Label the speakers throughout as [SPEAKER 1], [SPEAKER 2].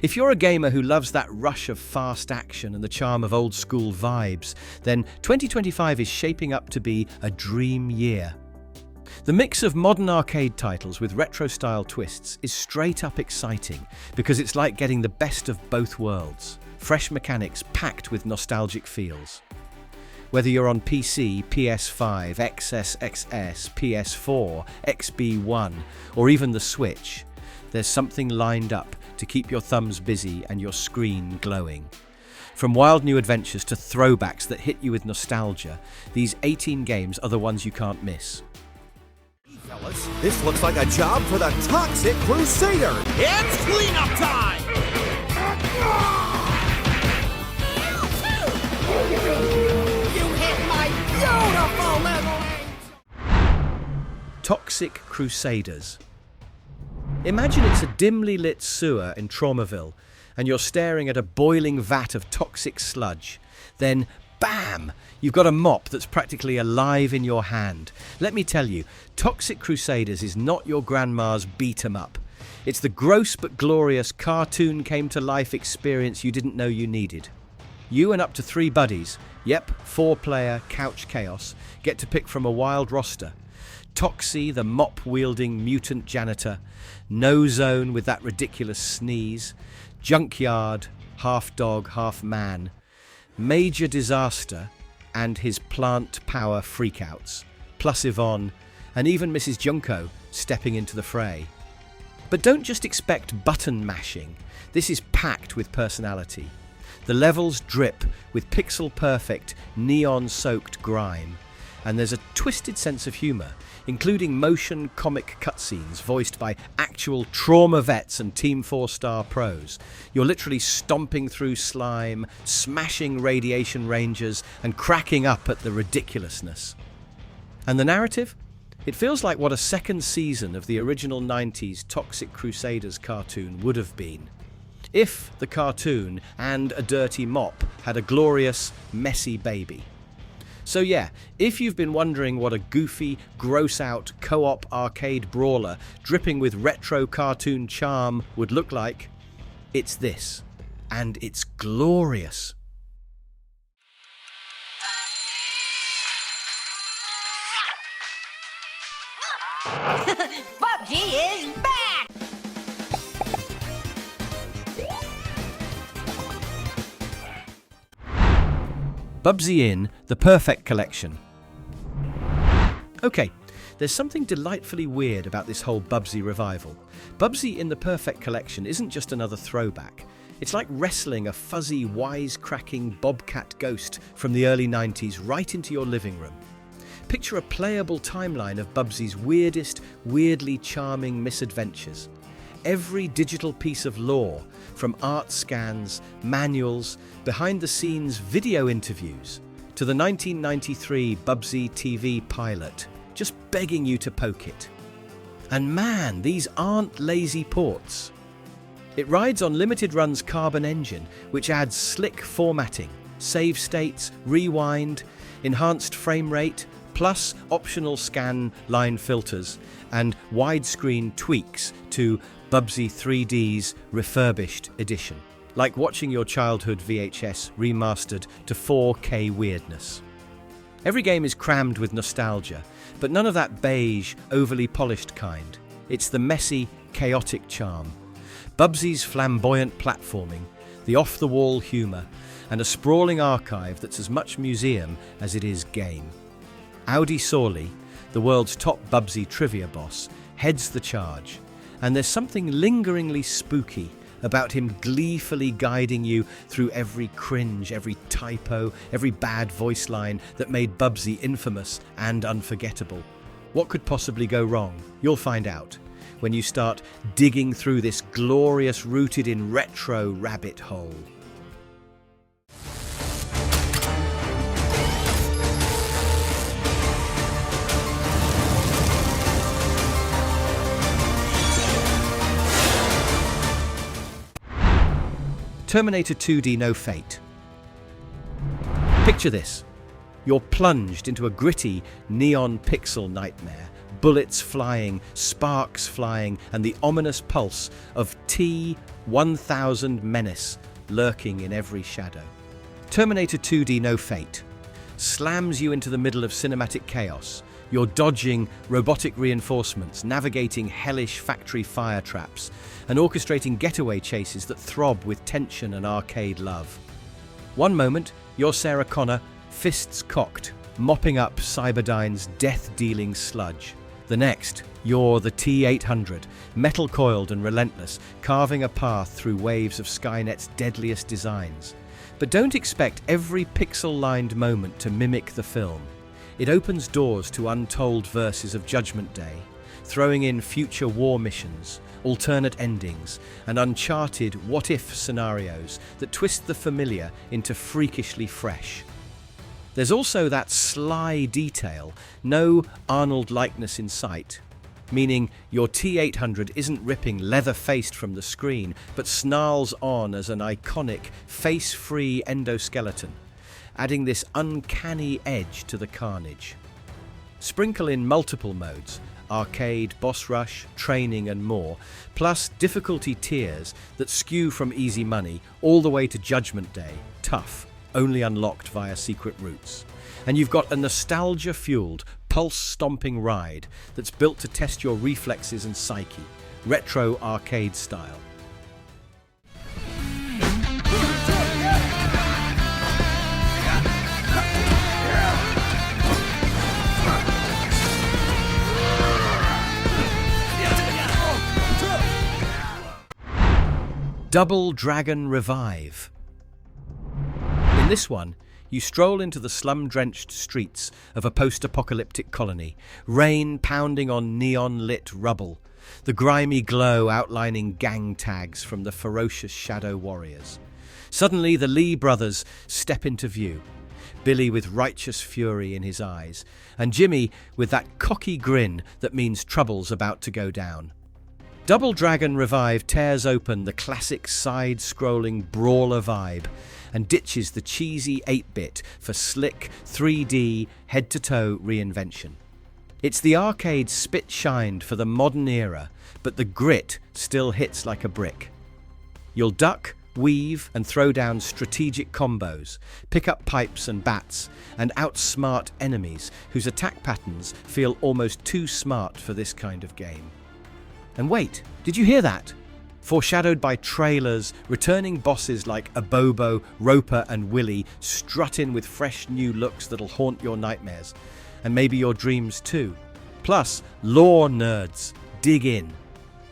[SPEAKER 1] If you're a gamer who loves that rush of fast action and the charm of old-school vibes, then 2025 is shaping up to be a dream year. The mix of modern arcade titles with retro-style twists is straight-up exciting because it's like getting the best of both worlds. Fresh mechanics packed with nostalgic feels. Whether you're on PC, PS5, XSXS, PS4, XB1, or even the Switch, there's something lined up to keep your thumbs busy and your screen glowing. From wild new adventures to throwbacks that hit you with nostalgia, these 18 games are the ones you can't miss.
[SPEAKER 2] Fellas, this looks like a job for the Toxic Crusader!
[SPEAKER 3] It's cleanup time! You hit my beautiful little angel!
[SPEAKER 1] Toxic Crusaders. Imagine it's a dimly lit sewer in Traumaville, and you're staring at a boiling vat of toxic sludge. Then, bam! You've got a mop that's practically alive in your hand. Let me tell you, Toxic Crusaders is not your grandma's beat-em-up. It's the gross but glorious cartoon-came-to-life experience you didn't know you needed. You and up to 3 buddies, yep, 4-player couch chaos, get to pick from a wild roster. Toxie, the mop-wielding mutant janitor, No Zone with that ridiculous sneeze, Junkyard, half dog, half man, Major Disaster, and his plant power freakouts, plus Yvonne, and even Mrs. Junko stepping into the fray. But don't just expect button mashing. This is packed with personality. The levels drip with pixel-perfect, neon-soaked grime, and there's a twisted sense of humour, including motion comic cutscenes voiced by actual trauma vets and Team 4-star pros. You're literally stomping through slime, smashing radiation rangers, and cracking up at the ridiculousness. And the narrative? It feels like what a second season of the original 90s Toxic Crusaders cartoon would have been. If the cartoon and a dirty mop had a glorious, messy baby. So yeah, if you've been wondering what a goofy, gross-out, co-op arcade brawler dripping with retro cartoon charm would look like, it's this. And it's glorious.
[SPEAKER 4] Bubsy is back!
[SPEAKER 1] Bubsy in the Purrfect collection. Okay, there's something delightfully weird about this whole Bubsy revival. Bubsy in the Purrfect collection isn't just another throwback. It's like wrestling a fuzzy, wisecracking bobcat ghost from the early 90s right into your living room. Picture a playable timeline of Bubsy's weirdest, weirdly charming misadventures. Every digital piece of lore, from art scans, manuals, behind-the-scenes video interviews, to the 1993 Bubsy TV pilot, just begging you to poke it. And man, these aren't lazy ports. It rides on Limited Run's Carbon engine, which adds slick formatting, save states, rewind, enhanced frame rate, plus optional scan line filters and widescreen tweaks to Bubsy 3D's refurbished edition, like watching your childhood VHS remastered to 4K weirdness. Every game is crammed with nostalgia, but none of that beige, overly polished kind. It's the messy, chaotic charm. Bubsy's flamboyant platforming, the off-the-wall humour, and a sprawling archive that's as much museum as it is game. Audi Sorley, the world's top Bubsy trivia boss, heads the charge, and there's something lingeringly spooky about him gleefully guiding you through every cringe, every typo, every bad voice line that made Bubsy infamous and unforgettable. What could possibly go wrong? You'll find out when you start digging through this glorious rooted in retro rabbit hole. Terminator 2D No Fate. Picture this. You're plunged into a gritty neon pixel nightmare, bullets flying, sparks flying, and the ominous pulse of T-1000 menace lurking in every shadow. Terminator 2D No Fate slams you into the middle of cinematic chaos. You're dodging robotic reinforcements, navigating hellish factory fire traps, and orchestrating getaway chases that throb with tension and arcade love. One moment, you're Sarah Connor, fists cocked, mopping up Cyberdyne's death-dealing sludge. The next, you're the T-800, metal-coiled and relentless, carving a path through waves of Skynet's deadliest designs. But don't expect every pixel-lined moment to mimic the film. It opens doors to untold verses of Judgment Day, throwing in future war missions, alternate endings, and uncharted what-if scenarios that twist the familiar into freakishly fresh. There's also that sly detail, no Arnold likeness in sight, meaning your T-800 isn't ripping leather-faced from the screen, but snarls on as an iconic, face-free endoskeleton, adding this uncanny edge to the carnage. Sprinkle in multiple modes, arcade, boss rush, training and more, plus difficulty tiers that skew from easy money all the way to Judgment Day, tough, only unlocked via secret routes. And you've got a nostalgia-fueled, pulse-stomping ride that's built to test your reflexes and psyche, retro arcade style. Double Dragon Revive. In this one, you stroll into the slum-drenched streets of a post-apocalyptic colony, rain pounding on neon-lit rubble, the grimy glow outlining gang tags from the ferocious shadow warriors. Suddenly, the Lee brothers step into view, Billy with righteous fury in his eyes, and Jimmy with that cocky grin that means trouble's about to go down. Double Dragon Revive tears open the classic side-scrolling brawler vibe and ditches the cheesy 8-bit for slick 3D head-to-toe reinvention. It's the arcade spit-shined for the modern era, but the grit still hits like a brick. You'll duck, weave and throw down strategic combos, pick up pipes and bats, and outsmart enemies whose attack patterns feel almost too smart for this kind of game. And wait, did you hear that? Foreshadowed by trailers, returning bosses like Abobo, Roper and Willy strut in with fresh new looks that'll haunt your nightmares, and maybe your dreams too. Plus, lore nerds, dig in.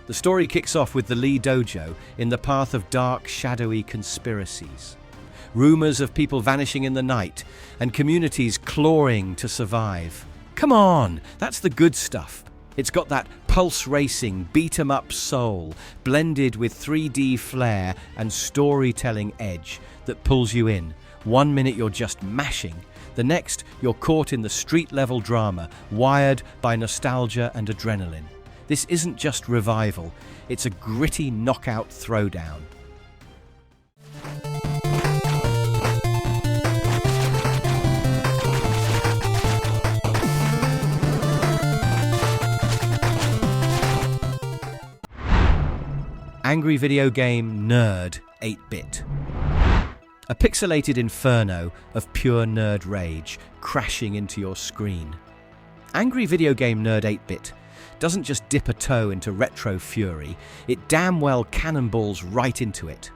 [SPEAKER 1] The story kicks off with the Lee Dojo in the path of dark, shadowy conspiracies. Rumors of people vanishing in the night, and communities clawing to survive. Come on, that's the good stuff. It's got that pulse-racing, beat-em-up soul, blended with 3D flair and storytelling edge that pulls you in. 1 minute you're just mashing, the next you're caught in the street-level drama, wired by nostalgia and adrenaline. This isn't just revival, it's a gritty knockout throwdown. Angry Video Game Nerd 8-bit. A pixelated inferno of pure nerd rage crashing into your screen. Angry Video Game Nerd 8-bit doesn't just dip a toe into retro fury, it damn well cannonballs right into it.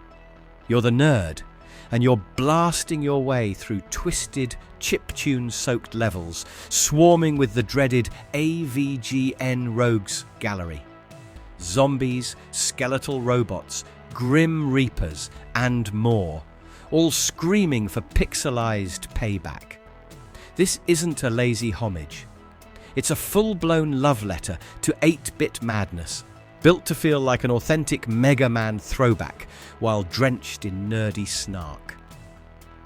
[SPEAKER 1] You're the nerd, and you're blasting your way through twisted, chiptune-soaked levels, swarming with the dreaded AVGN Rogues Gallery. Zombies, skeletal robots, grim reapers, and more, all screaming for pixelized payback. This isn't a lazy homage. It's a full-blown love letter to 8-bit madness, built to feel like an authentic Mega Man throwback while drenched in nerdy snark.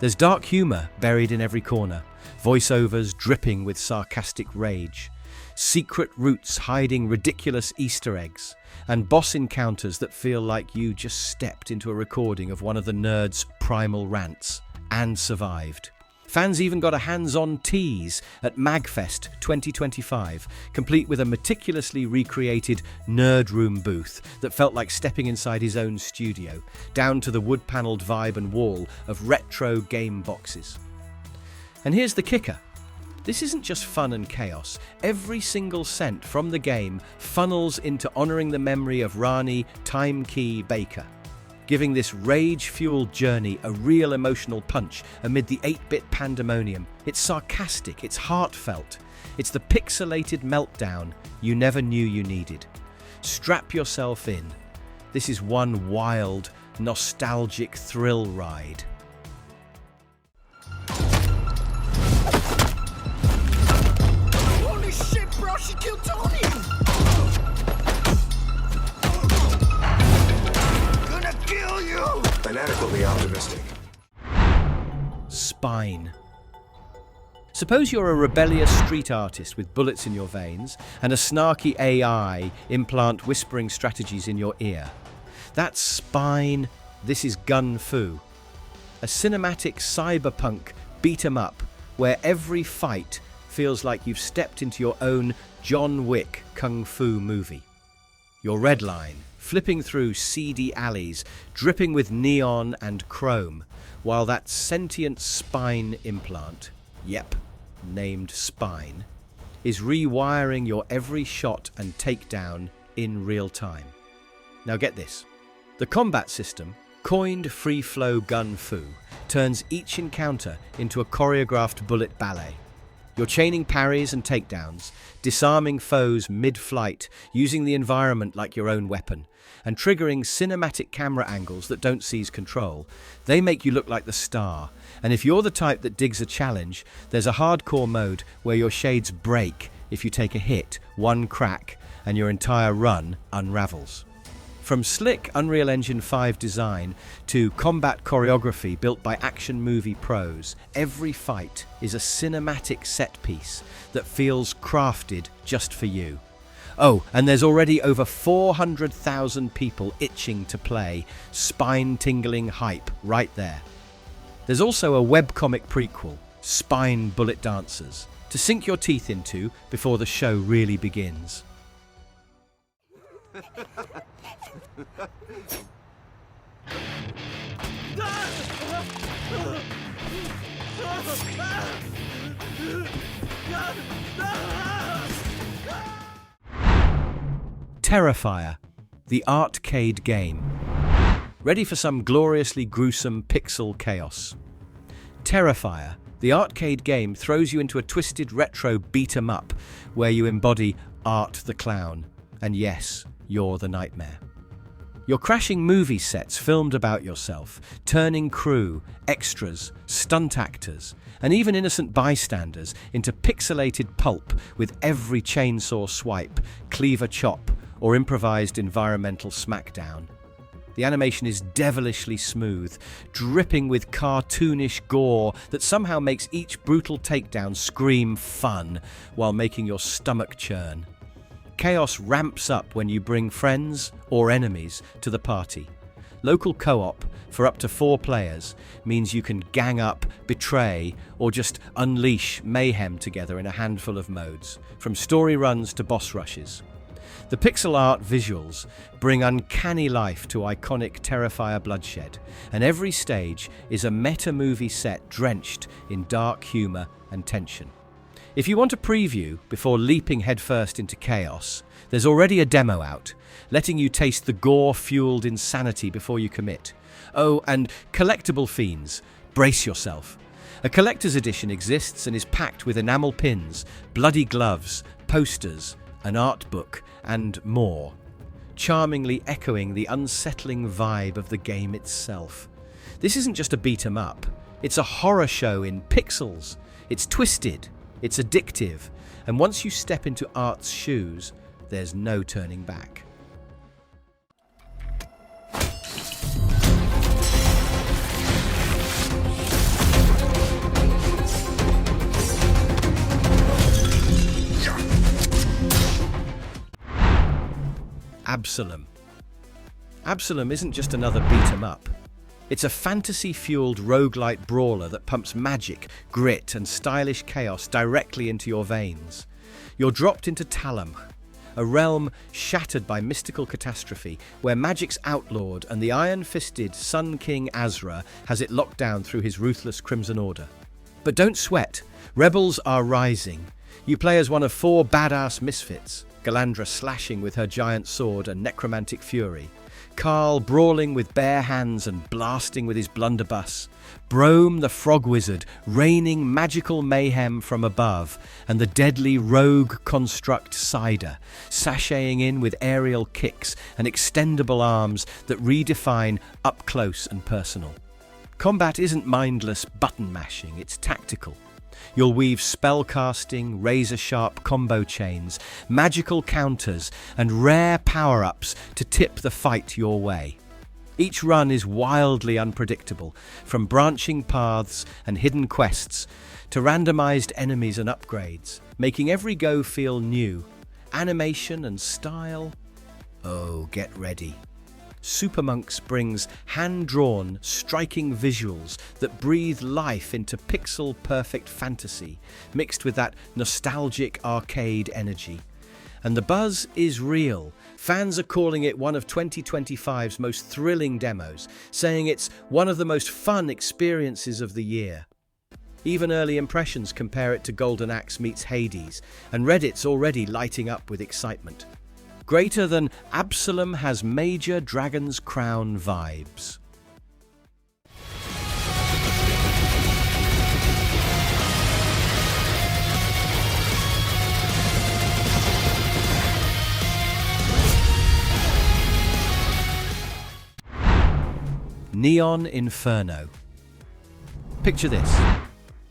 [SPEAKER 1] There's dark humor buried in every corner, voiceovers dripping with sarcastic rage, secret routes hiding ridiculous Easter eggs, and boss encounters that feel like you just stepped into a recording of one of the nerd's primal rants and survived. Fans even got a hands-on tease at MagFest 2025, complete with a meticulously recreated nerd room booth that felt like stepping inside his own studio, down to the wood-panelled vibe and wall of retro game boxes. And here's the kicker. This isn't just fun and chaos. Every single cent from the game funnels into honouring the memory of Rani Time Key Baker, giving this rage-fueled journey a real emotional punch amid the 8-bit pandemonium. It's sarcastic, it's heartfelt, it's the pixelated meltdown you never knew you needed. Strap yourself in. This is one wild, nostalgic thrill ride.
[SPEAKER 3] Holy shit, bro, she killed Tony! Kill you!
[SPEAKER 4] Inadequately optimistic.
[SPEAKER 1] Spine. Suppose you're a rebellious street artist with bullets in your veins and a snarky AI implant whispering strategies in your ear. That's Spine. This is Gun Fu. A cinematic cyberpunk beat-em-up where every fight feels like you've stepped into your own John Wick kung fu movie. Your red line, flipping through seedy alleys, dripping with neon and chrome, while that sentient spine implant, yep, named Spine, is rewiring your every shot and takedown in real time. Now get this. The combat system, coined Free Flow Gun Fu, turns each encounter into a choreographed bullet ballet. You're chaining parries and takedowns, disarming foes mid-flight, using the environment like your own weapon, and triggering cinematic camera angles that don't seize control. They make you look like the star. And if you're the type that digs a challenge, there's a hardcore mode where your shades break if you take a hit, one crack, and your entire run unravels. From slick Unreal Engine 5 design to combat choreography built by action movie pros, every fight is a cinematic set piece that feels crafted just for you. Oh, and there's already over 400,000 people itching to play. Spine-tingling hype right there. There's also a webcomic prequel, Spine Bullet Dancers, to sink your teeth into before the show really begins. Terrifier, the ARTcade game. Ready for some gloriously gruesome pixel chaos? Terrifier, the ARTcade game, throws you into a twisted retro beat-em-up where you embody Art the Clown. And yes, you're the nightmare. You're crashing movie sets filmed about yourself, turning crew, extras, stunt actors, and even innocent bystanders into pixelated pulp with every chainsaw swipe, cleaver chop, or improvised environmental smackdown. The animation is devilishly smooth, dripping with cartoonish gore that somehow makes each brutal takedown scream fun while making your stomach churn. Chaos ramps up when you bring friends or enemies to the party. Local co-op for up to 4 players means you can gang up, betray, or just unleash mayhem together in a handful of modes, from story runs to boss rushes. The pixel art visuals bring uncanny life to iconic Terrifier bloodshed, and every stage is a meta-movie set drenched in dark humour and tension. If you want a preview before leaping headfirst into chaos, there's already a demo out, letting you taste the gore-fueled insanity before you commit. Oh, and collectible fiends, brace yourself. A collector's edition exists and is packed with enamel pins, bloody gloves, posters, an art book, and more, charmingly echoing the unsettling vibe of the game itself. This isn't just a beat-em-up, it's a horror show in pixels. It's twisted, it's addictive, and once you step into Art's shoes, there's no turning back. Absolum. Absolum isn't just another beat-em-up. It's a fantasy-fueled roguelite brawler that pumps magic, grit, and stylish chaos directly into your veins. You're dropped into Talum, a realm shattered by mystical catastrophe, where magic's outlawed and the iron-fisted Sun King Azra has it locked down through his ruthless Crimson Order. But don't sweat, rebels are rising. You play as one of 4 badass misfits, Galandra slashing with her giant sword and necromantic fury, Carl brawling with bare hands and blasting with his blunderbuss, Brome the frog wizard raining magical mayhem from above, and the deadly rogue construct Cider, sashaying in with aerial kicks and extendable arms that redefine up close and personal. Combat isn't mindless button mashing, it's tactical. You'll weave spellcasting, razor-sharp combo chains, magical counters, and rare power-ups to tip the fight your way. Each run is wildly unpredictable, from branching paths and hidden quests to randomized enemies and upgrades, making every go feel new. Animation and style? Oh, get ready. Supermonks brings hand-drawn, striking visuals that breathe life into pixel-perfect fantasy, mixed with that nostalgic arcade energy. And the buzz is real. Fans are calling it one of 2025's most thrilling demos, saying it's one of the most fun experiences of the year. Even early impressions compare it to Golden Axe meets Hades, and Reddit's already lighting up with excitement. Greater than Absolum has major Dragon's Crown vibes. Neon Inferno. Picture this.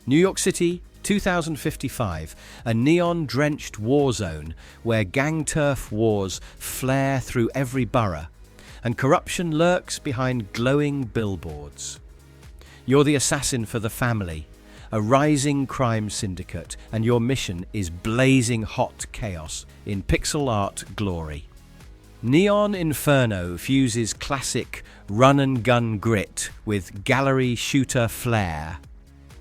[SPEAKER 1] New York City, 2055, a neon-drenched war zone where gang turf wars flare through every borough, and corruption lurks behind glowing billboards. You're the assassin for the family, a rising crime syndicate, and your mission is blazing hot chaos in pixel art glory. Neon Inferno fuses classic run-and-gun grit with gallery shooter flair.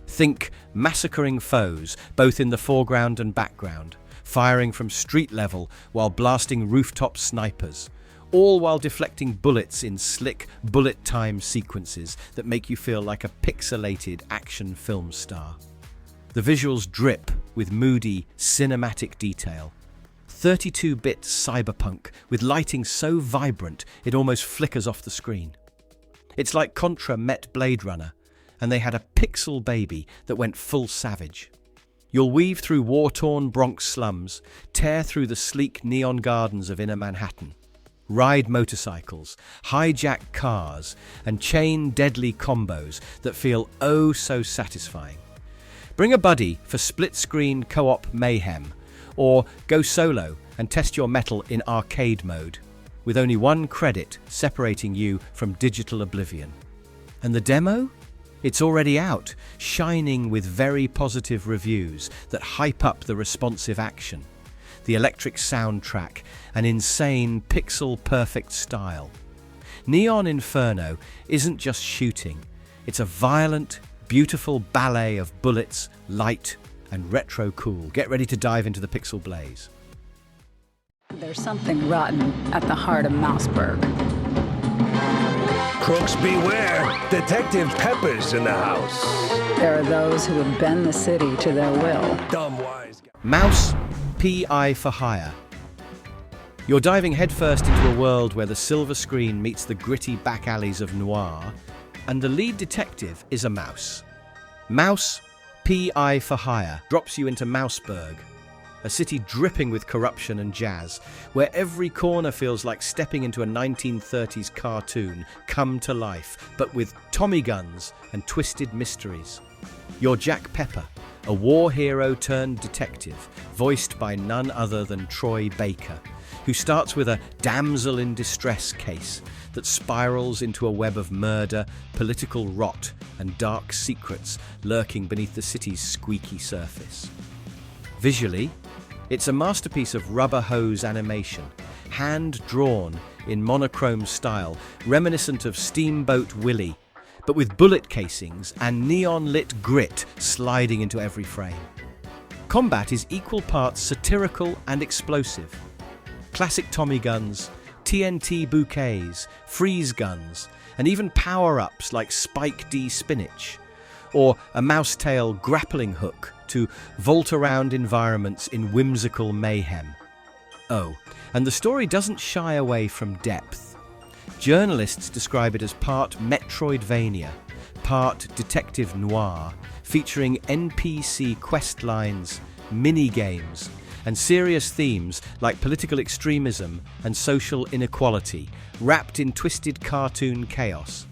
[SPEAKER 1] Think massacring foes, both in the foreground and background, firing from street level while blasting rooftop snipers, all while deflecting bullets in slick bullet time sequences that make you feel like a pixelated action film star. The visuals drip with moody, cinematic detail. 32-bit cyberpunk with lighting so vibrant it almost flickers off the screen. It's like Contra met Blade Runner, and they had a pixel baby that went full savage. You'll weave through war-torn Bronx slums, tear through the sleek neon gardens of inner Manhattan, ride motorcycles, hijack cars, and chain deadly combos that feel oh so satisfying. Bring a buddy for split-screen co-op mayhem, or go solo and test your mettle in arcade mode, with only one credit separating you from digital oblivion. And the demo? It's already out, shining with very positive reviews that hype up the responsive action, the electric soundtrack, and insane pixel-perfect style. Neon Inferno isn't just shooting, it's a violent, beautiful ballet of bullets, light, and retro cool. Get ready to dive into the pixel blaze.
[SPEAKER 4] There's something rotten at the heart of Mouseburg.
[SPEAKER 5] Crooks beware! Detective Pepper's in the house.
[SPEAKER 4] There are those who would bend the city to their will.
[SPEAKER 5] Dumb wise guy.
[SPEAKER 1] Mouse PI for hire. You're diving headfirst into a world where the silver screen meets the gritty back alleys of noir, and the lead detective is a mouse. Mouse PI for hire drops you into Mouseburg, a city dripping with corruption and jazz, where every corner feels like stepping into a 1930s cartoon come to life, but with Tommy guns and twisted mysteries. You're Jack Pepper, a war hero turned detective, voiced by none other than Troy Baker, who starts with a damsel in distress case that spirals into a web of murder, political rot, and dark secrets lurking beneath the city's squeaky surface. Visually, it's a masterpiece of rubber hose animation, hand-drawn in monochrome style, reminiscent of Steamboat Willie, but with bullet casings and neon-lit grit sliding into every frame. Combat is equal parts satirical and explosive. Classic Tommy guns, TNT bouquets, freeze guns, and even power-ups like Spike D spinach, or a mousetail grappling hook to vault around environments in whimsical mayhem. Oh, and the story doesn't shy away from depth. Journalists describe it as part Metroidvania, part detective noir, featuring NPC quest lines, mini-games, and serious themes like political extremism and social inequality, wrapped in twisted cartoon chaos.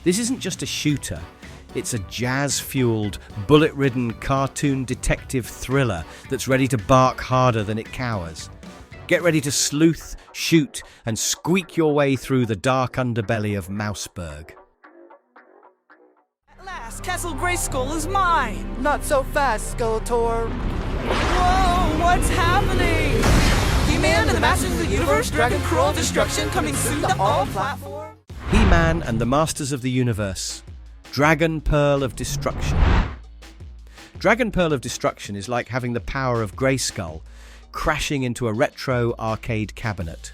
[SPEAKER 1] This isn't just a shooter, it's a jazz-fueled, bullet-ridden cartoon detective thriller that's ready to bark harder than it cowers. Get ready to sleuth, shoot, and squeak your way through the dark underbelly of Mouseburg.
[SPEAKER 3] At last, Castle Grayskull is mine!
[SPEAKER 2] Not so fast, Skeletor.
[SPEAKER 3] Whoa, what's happening? He-Man and the Masters of the Universe, Dragon Cruel Destruction coming soon to all platforms?
[SPEAKER 1] He-Man and the Masters of the Universe. Dragon Pearl of Destruction. Dragon Pearl of Destruction is like having the power of Grayskull crashing into a retro arcade cabinet.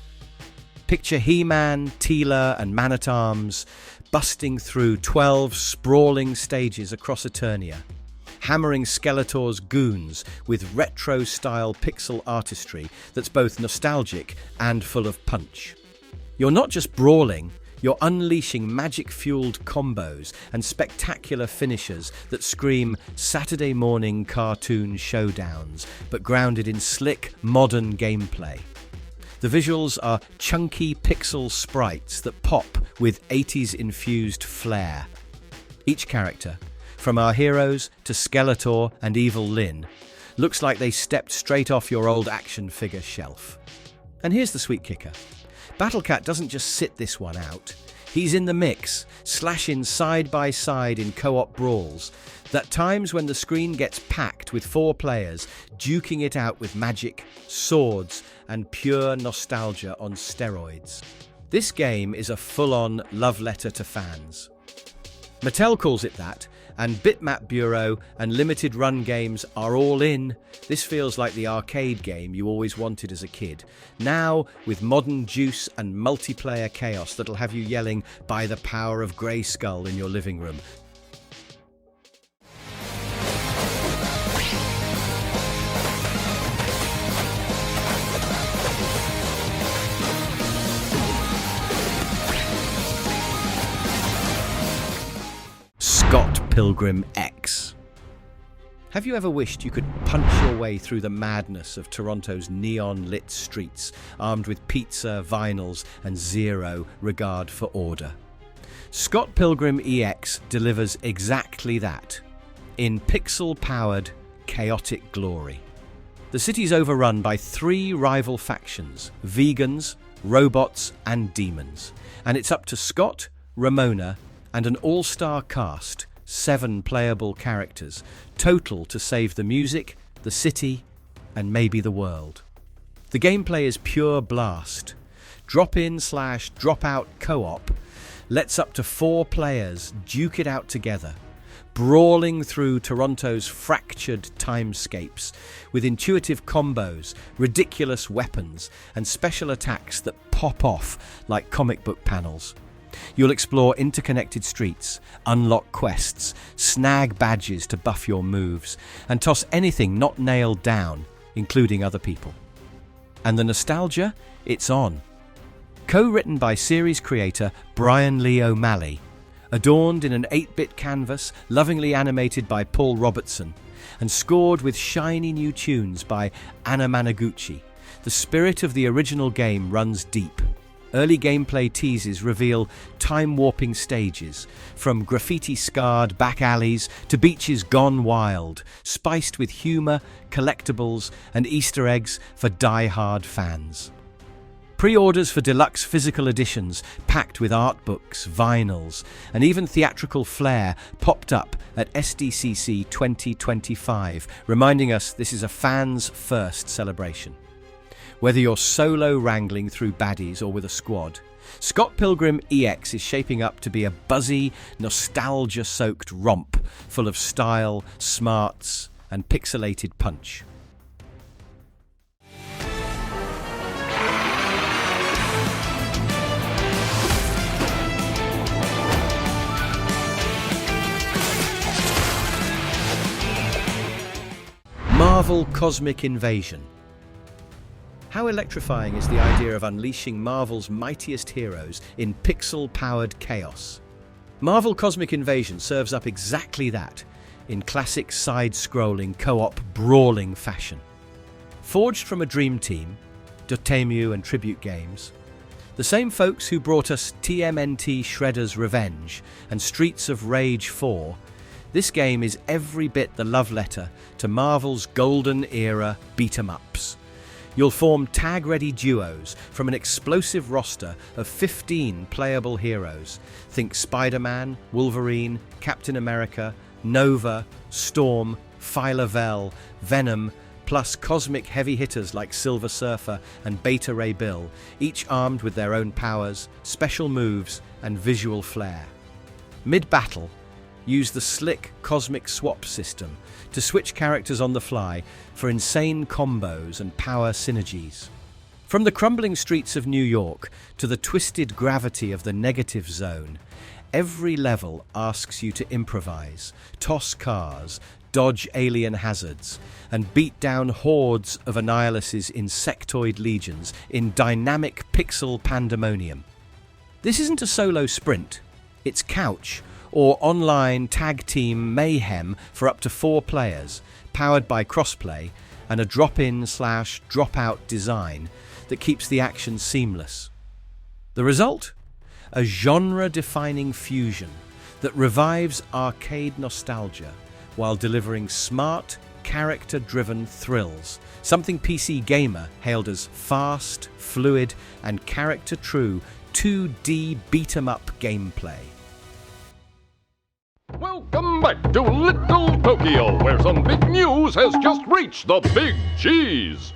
[SPEAKER 1] Picture He-Man, Teela and Man-at-Arms busting through 12 sprawling stages across Eternia, hammering Skeletor's goons with retro-style pixel artistry that's both nostalgic and full of punch. You're not just brawling, you're unleashing magic-fueled combos and spectacular finishers that scream Saturday morning cartoon showdowns, but grounded in slick, modern gameplay. The visuals are chunky pixel sprites that pop with 80s-infused flair. Each character, from our heroes to Skeletor and Evil Lyn, looks like they stepped straight off your old action figure shelf. And here's the sweet kicker. Battlecat doesn't just sit this one out. He's in the mix, slashing side by side in co-op brawls, that times when the screen gets packed with 4 players, duking it out with magic, swords, and pure nostalgia on steroids. This game is a full-on love letter to fans. Mattel calls it that, and Bitmap Bureau and Limited Run Games are all in. This feels like the arcade game you always wanted as a kid. Now, with modern juice and multiplayer chaos that'll have you yelling, "By the power of Grayskull" in your living room. Scott Pilgrim X. Have you ever wished you could punch your way through the madness of Toronto's neon-lit streets, armed with pizza, vinyls, and zero regard for order? Scott Pilgrim EX delivers exactly that, in pixel-powered, chaotic glory. The city's overrun by 3 rival factions, vegans, robots, and demons, and it's up to Scott, Ramona, and an all-star cast, 7 playable characters, total to save the music, the city, and maybe the world. The gameplay is pure blast. Drop-in/drop-out co-op lets up to 4 players duke it out together, brawling through Toronto's fractured timescapes with intuitive combos, ridiculous weapons, and special attacks that pop off like comic book panels. You'll explore interconnected streets, unlock quests, snag badges to buff your moves, and toss anything not nailed down, including other people. And the nostalgia? It's on. Co-written by series creator Brian Lee O'Malley, adorned in an 8-bit canvas, lovingly animated by Paul Robertson, and scored with shiny new tunes by Anna Managuchi, the spirit of the original game runs deep. Early gameplay teases reveal time-warping stages, from graffiti-scarred back alleys to beaches gone wild, spiced with humour, collectibles, and Easter eggs for die-hard fans. Pre-orders for deluxe physical editions, packed with art books, vinyls, and even theatrical flair, popped up at SDCC 2025, reminding us this is a fans-first celebration. Whether you're solo wrangling through baddies or with a squad, Scott Pilgrim EX is shaping up to be a buzzy, nostalgia-soaked romp full of style, smarts, and pixelated punch. Marvel Cosmic Invasion. How electrifying is the idea of unleashing Marvel's mightiest heroes in pixel-powered chaos? Marvel Cosmic Invasion serves up exactly that, in classic side-scrolling, co-op, brawling fashion. Forged from a dream team, Dotemu and Tribute Games, the same folks who brought us TMNT Shredder's Revenge and Streets of Rage 4, this game is every bit the love letter to Marvel's golden era beat-em-ups. You'll form tag-ready duos from an explosive roster of 15 playable heroes. Think Spider-Man, Wolverine, Captain America, Nova, Storm, Phyla-Vell, Venom, plus cosmic heavy hitters like Silver Surfer and Beta Ray Bill, each armed with their own powers, special moves, and visual flair. Mid-battle, use the slick cosmic swap system to switch characters on the fly for insane combos and power synergies. From the crumbling streets of New York to the twisted gravity of the negative zone, every level asks you to improvise, toss cars, dodge alien hazards, and beat down hordes of Annihilus's insectoid legions in dynamic pixel pandemonium. This isn't a solo sprint, it's couch or online tag team mayhem for up to 4 players, powered by crossplay and a drop-in/drop-out design that keeps the action seamless. The result? A genre-defining fusion that revives arcade nostalgia while delivering smart, character-driven thrills, something PC Gamer hailed as fast, fluid, and character-true 2D beat-em-up gameplay.
[SPEAKER 6] Welcome back to Little Tokyo, where some big news has just reached the big cheese.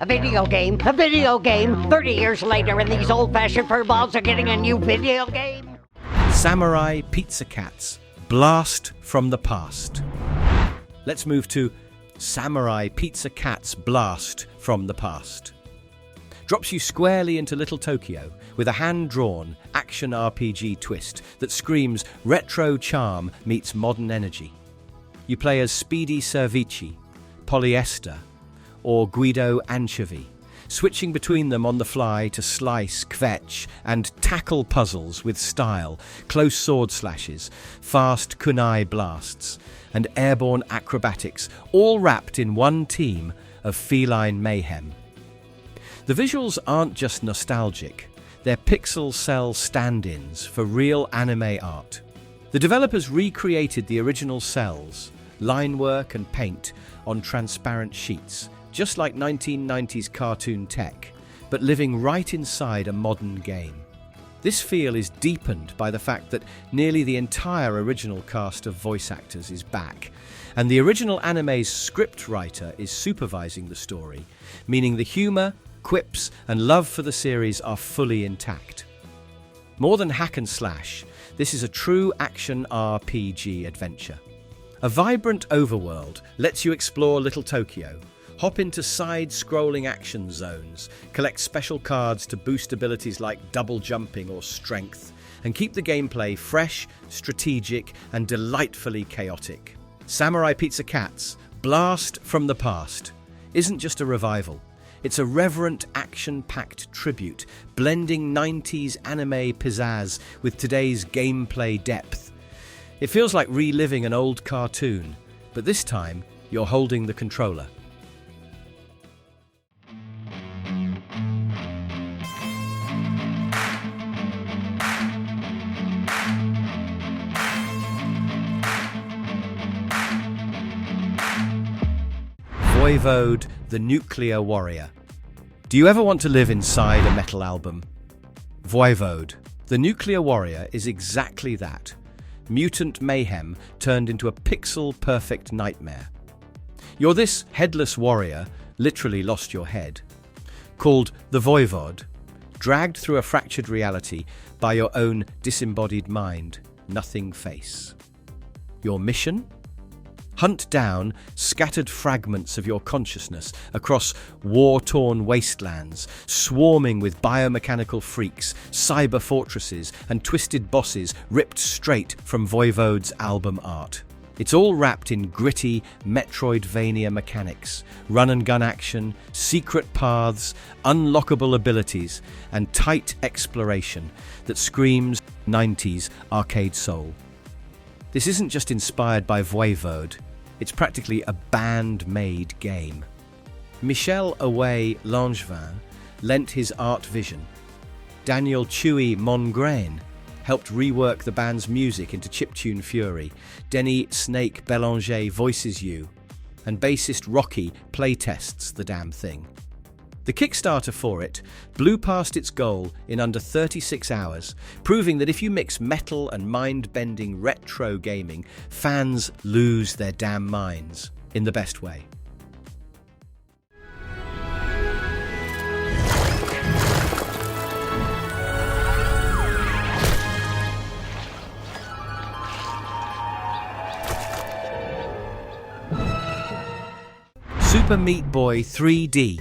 [SPEAKER 7] A video game, 30 years later, and these old-fashioned furballs are getting a new video game.
[SPEAKER 1] Samurai Pizza Cats, Blast from the Past. Let's move to Samurai Pizza Cats Blast from the Past. Drops you squarely into Little Tokyo with a hand-drawn action RPG twist that screams retro charm meets modern energy. You play as Speedy Cervici, Polyester, or Guido Anchovy, switching between them on the fly to slice, kvetch, and tackle puzzles with style, close sword slashes, fast kunai blasts, and airborne acrobatics, all wrapped in one team of feline mayhem. The visuals aren't just nostalgic, they're pixel cell stand-ins for real anime art. The developers recreated the original cells, line work and paint on transparent sheets, just like 1990s cartoon tech, but living right inside a modern game. This feel is deepened by the fact that nearly the entire original cast of voice actors is back, and the original anime's script writer is supervising the story, meaning the humour, quips, and love for the series are fully intact. More than hack and slash, this is a true action RPG adventure. A vibrant overworld lets you explore Little Tokyo, hop into side-scrolling action zones, collect special cards to boost abilities like double jumping or strength, and keep the gameplay fresh, strategic, and delightfully chaotic. Samurai Pizza Cats, Blast from the Past, isn't just a revival. It's a reverent, action-packed tribute, blending 90s anime pizzazz with today's gameplay depth. It feels like reliving an old cartoon, but this time you're holding the controller. Voivod, the Nuclear Warrior. Do you ever want to live inside a metal album? Voivod, the Nuclear Warrior is exactly that. Mutant mayhem turned into a pixel-perfect nightmare. You're this headless warrior, literally lost your head. Called the Voivod, dragged through a fractured reality by your own disembodied mind, nothing face. Your mission? Hunt down scattered fragments of your consciousness across war-torn wastelands, swarming with biomechanical freaks, cyber fortresses, and twisted bosses ripped straight from Voivod's album art. It's all wrapped in gritty Metroidvania mechanics, run-and-gun action, secret paths, unlockable abilities, and tight exploration that screams 90s arcade soul. This isn't just inspired by Voivod, it's practically a band-made game. Michel Away Langevin lent his art vision. Daniel Chewy Mongrain helped rework the band's music into chiptune fury. Denny Snake Belanger voices you, and bassist Rocky playtests the damn thing. The Kickstarter for it blew past its goal in under 36 hours, proving that if you mix metal and mind-bending retro gaming, fans lose their damn minds in the best way. Super Meat Boy 3D.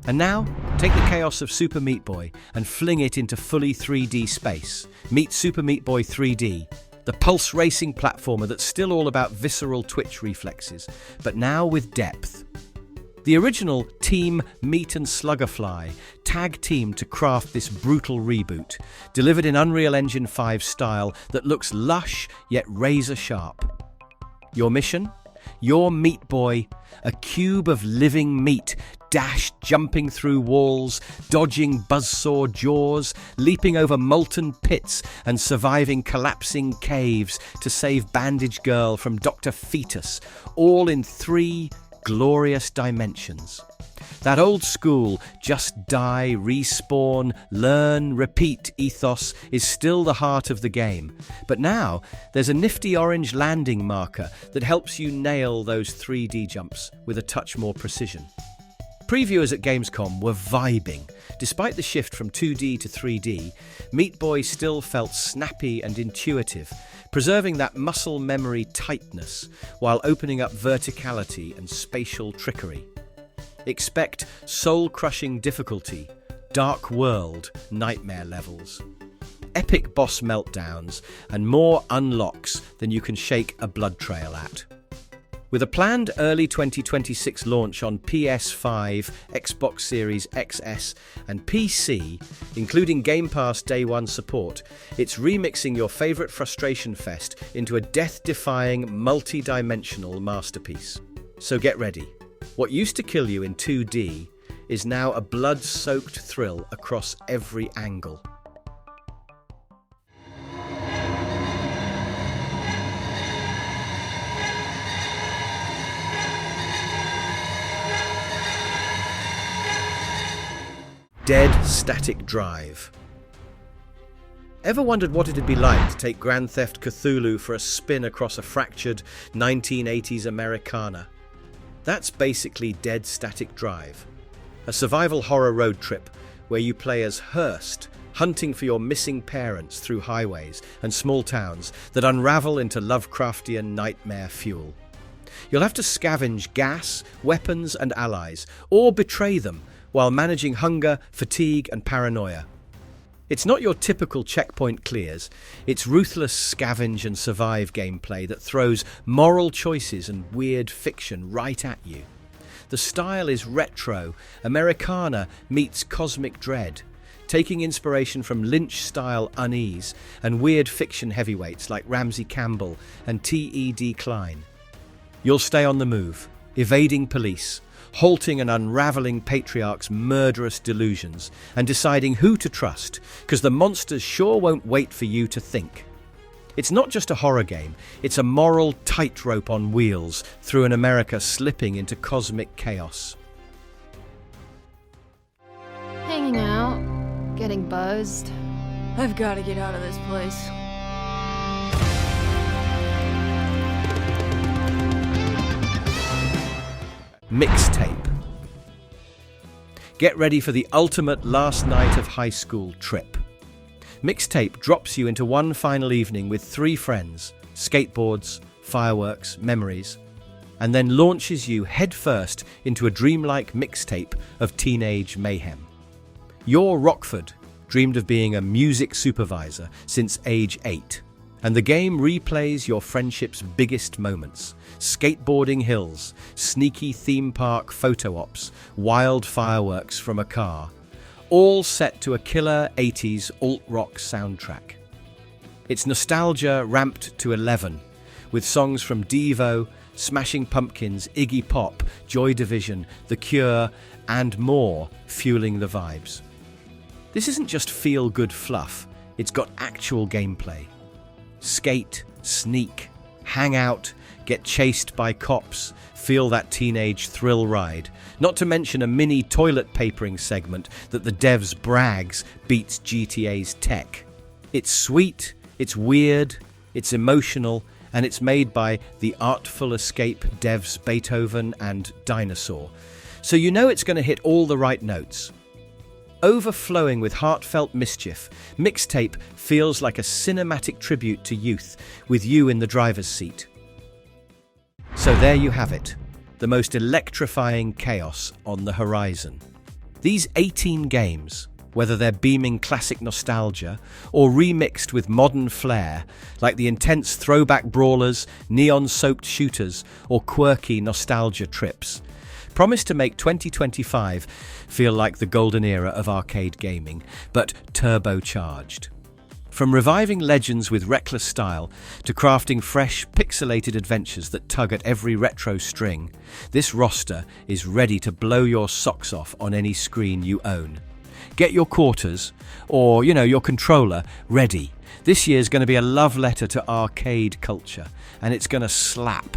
[SPEAKER 1] And now, take the chaos of Super Meat Boy and fling it into fully 3D space. Meet Super Meat Boy 3D, the pulse racing platformer that's still all about visceral twitch reflexes, but now with depth. The original Team Meat and Sluggerfly tag teamed to craft this brutal reboot, delivered in Unreal Engine 5 style that looks lush yet razor sharp. Your mission? Your Meat Boy, a cube of living meat, jumping through walls, dodging buzzsaw jaws, leaping over molten pits and surviving collapsing caves to save Bandage Girl from Dr. Fetus, all in 3 glorious dimensions. That old school just die, respawn, learn, repeat ethos is still the heart of the game. But now there's a nifty orange landing marker that helps you nail those 3D jumps with a touch more precision. Previewers at Gamescom were vibing. Despite the shift from 2D to 3D, Meat Boy still felt snappy and intuitive, preserving that muscle memory tightness while opening up verticality and spatial trickery. Expect soul-crushing difficulty, dark world nightmare levels, epic boss meltdowns, and more unlocks than you can shake a blood trail at. With a planned early 2026 launch on PS5, Xbox Series XS, and PC, including Game Pass Day 1 support, it's remixing your favourite frustration fest into a death-defying, multi-dimensional masterpiece. So get ready. What used to kill you in 2D is now a blood-soaked thrill across every angle. Dead Static Drive. Ever wondered what it'd be like to take Grand Theft Cthulhu for a spin across a fractured 1980s Americana? That's basically Dead Static Drive, a survival horror road trip where you play as Hearst, hunting for your missing parents through highways and small towns that unravel into Lovecraftian nightmare fuel. You'll have to scavenge gas, weapons, and allies, or betray them while managing hunger, fatigue, and paranoia. It's not your typical checkpoint clears, it's ruthless scavenge and survive gameplay that throws moral choices and weird fiction right at you. The style is retro, Americana meets cosmic dread, taking inspiration from Lynch-style unease and weird fiction heavyweights like Ramsey Campbell and T.E.D. Klein. You'll stay on the move, evading police, halting and unravelling Patriarch's murderous delusions, and deciding who to trust, because the monsters sure won't wait for you to think. It's not just a horror game, it's a moral tightrope on wheels through an America slipping into cosmic chaos.
[SPEAKER 8] Hanging out, getting buzzed.
[SPEAKER 3] I've got to get out of this place.
[SPEAKER 1] Mixtape. Get ready for the ultimate last night of high school trip. Mixtape drops you into one final evening with 3 friends, skateboards, fireworks, memories, and then launches you headfirst into a dreamlike mixtape of teenage mayhem. Your Rockford dreamed of being a music supervisor since age 8, and the game replays your friendship's biggest moments: skateboarding hills, sneaky theme park photo ops, wild fireworks from a car, all set to a killer 80s alt-rock soundtrack. It's nostalgia ramped to 11, with songs from Devo, Smashing Pumpkins, Iggy Pop, Joy Division, The Cure, and more fueling the vibes. This isn't just feel-good fluff, it's got actual gameplay. Skate, sneak, hang out, get chased by cops, feel that teenage thrill ride, not to mention a mini toilet papering segment that the devs brags beats GTA's tech. It's sweet, it's weird, it's emotional, and it's made by the Artful Escape devs Beethoven and Dinosaur, so you know it's going to hit all the right notes. Overflowing with heartfelt mischief, Mixtape feels like a cinematic tribute to youth, with you in the driver's seat. So there you have it, the most electrifying chaos on the horizon. These 18 games, whether they're beaming classic nostalgia or remixed with modern flair, like the intense throwback brawlers, neon-soaked shooters, or quirky nostalgia trips, promise to make 2025 feel like the golden era of arcade gaming, but turbocharged. From reviving legends with reckless style to crafting fresh, pixelated adventures that tug at every retro string, this roster is ready to blow your socks off on any screen you own. Get your quarters, or, your controller, ready. This year's going to be a love letter to arcade culture, and it's going to slap.